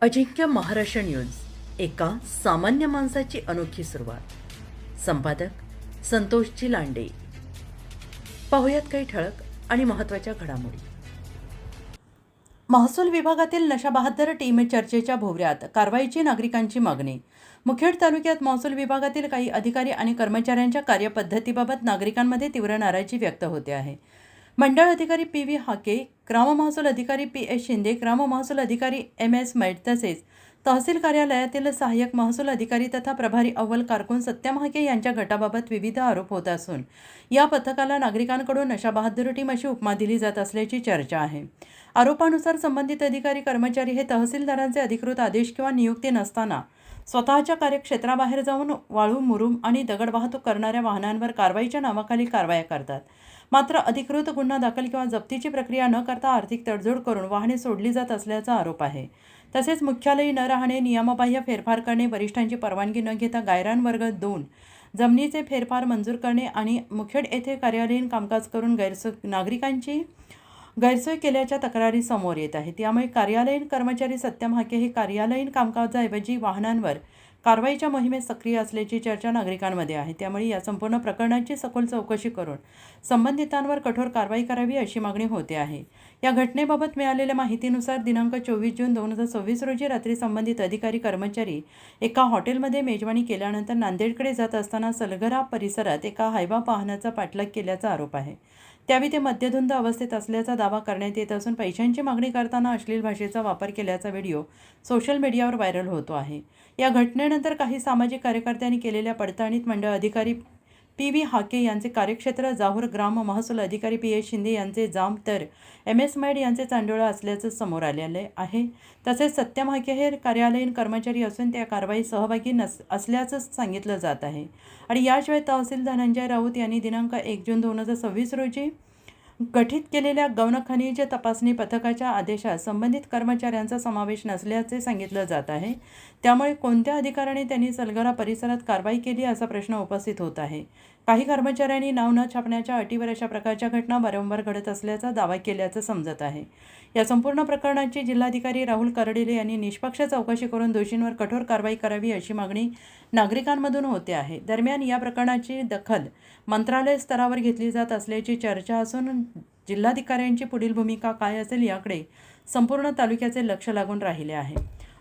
अजिंक्य Maharashtra news, एका सामान्य माणसाची अनोखी सुरुवात. संपादक संतोषजी लांडे. पाहुयात काही ठळक आणि महत्त्वाच्या घडामोडी. महसूल विभागातील नशाबहाद्दर टीम चर्चेच्या भोवऱ्यात, कारवाईची नागरिकांची मागणी. मुखेड तालुक्यात महसूल विभागातील काही अधिकारी आणि कर्मचाऱ्यांच्या कार्यपद्धतीबाबत नागरिकांमध्ये तीव्र नाराजी व्यक्त होते आहे. मंडळ अधिकारी पी.व्ही. हाके, ग्राम महसूल अधिकारी पी.एस. शिंदे, ग्राम महसूल अधिकारी एम.एस. मैड तसेच तहसील कार्यालयातील सहाय्यक महसूल अधिकारी तथा प्रभारी अव्वल कारकून सत्यम हाके यांच्या गटाबाबत विविध आरोप होत असून या पथकाला नागरिकांकडून नशाबहाद्दर टीम अशी उपमा दिली जात असल्याची चर्चा आहे. आरोपानुसार संबंधित अधिकारी कर्मचारी हे तहसीलदारांचे अधिकृत आदेश किंवा नियुक्ती नसताना स्वतःच्या कार्यक्षेत्राबाहेर जाऊन वाळू, मुरुम आणि दगड वाहतूक करणाऱ्या वाहनांवर कारवाईच्या नावाखाली कारवाया करतात. मात्र अधिकृत गुन्हा दाखल किंवा जप्तीची प्रक्रिया न करता आर्थिक तडजोड करून वाहने सोडली जात असल्याचा आरोप आहे. तसेच मुख्यालयी न राहणे, नियमबाह्य फेरफार करणे, वरिष्ठांची परवानगी न घेता गायरान वर्ग 2 जमिनीचे फेरफार मंजूर करणे आणि मुखेड येथे कार्यालयीन कामकाज करून नागरिकांची गैरसोय केल्याच्या तक्रारी समोर येत आहेत. त्यामुळे कार्यालयीन कर्मचारी सत्यम हाके हे कार्यालयीन कामकाजाऐवजी वाहनांवर कारवाईच्या मोहिमेत सक्रिय असल्याची चर्चा नागरिकांमध्ये आहे. त्यामुळे या संपूर्ण प्रकरणाची सखोल चौकशी करून संबंधितांवर कठोर कारवाई करावी अशी मागणी होते आहे. या घटनेबाबत मिळालेल्या माहितीनुसार दिनांक 24 जून 2026 रोजी रात्री संबंधित अधिकारी कर्मचारी एका हॉटेलमध्ये मेजवानी केल्यानंतर नांदेडकडे जात असताना सलगरा परिसरात एका हायबा वाहनाचा पाठलाग केल्याचा आरोप आहे. त्यावेळी ते मद्यधुंद अवस्थेत असल्याचा दावा करण्यात येत असून पैशांची मागणी करताना अश्लील भाषेचा वापर केल्याचा व्हिडिओ सोशल मीडियावर व्हायरल होतो आहे. या घटनेनंतर काही सामाजिक कार्यकर्त्यांनी केलेल्या पडताळणीत मंडळ अधिकारी पी.व्ही. हाके यांचे कार्यक्षेत्र जाहूर, ग्राम महसूल अधिकारी पी.एस. शिंदे यांचे जाम तर एम.एस. मैड यांचे चांडोळा असल्याचं समोर आलेले आहे. तसेच सत्यम हाके हे कार्यालयीन कर्मचारी असून त्या कारवाईत सहभागी असल्याचं सांगितलं जात आहे. आणि याशिवाय तहसील धनंजय राऊत यांनी दिनांक 1 जून 2026 रोजी गठीत केलेल्या गौण खनिज तपासणी पथकाच्या आदेशात संबंधित कर्मचाऱ्यांचा समावेश नसल्याचे सांगितलं जात आहे. त्यामुळे कोणत्या अधिकाऱ्याने त्यांनी सलगरा परिसरात कारवाई केली असा प्रश्न उपस्थित होत आहे. काही कर्मचाऱ्यांनी नाव न छापण्याच्या अटीवर अशा प्रकारच्या घटना वारंवार घडत असल्याचा दावा केल्याचं समजत आहे. या संपूर्ण प्रकरणाची जिल्हाधिकारी राहुल करडेले यांनी निष्पक्ष चौकशी करून दोषींवर कठोर कारवाई करावी अशी मागणी नागरिकांमधून होते आहे. दरम्यान या प्रकरणाची दखल मंत्रालय स्तरावर घेतली जात असल्याची चर्चा असून जिल्हाधिकाऱ्यांची पुढील भूमिका काय असेल याकडे संपूर्ण तालुक्याचे लक्ष लागून राहिले आहे.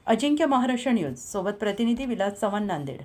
अजिंक्य महाराष्ट्र न्यूज सोबत प्रतिनिधी विलास चव्हाण, नांदेड.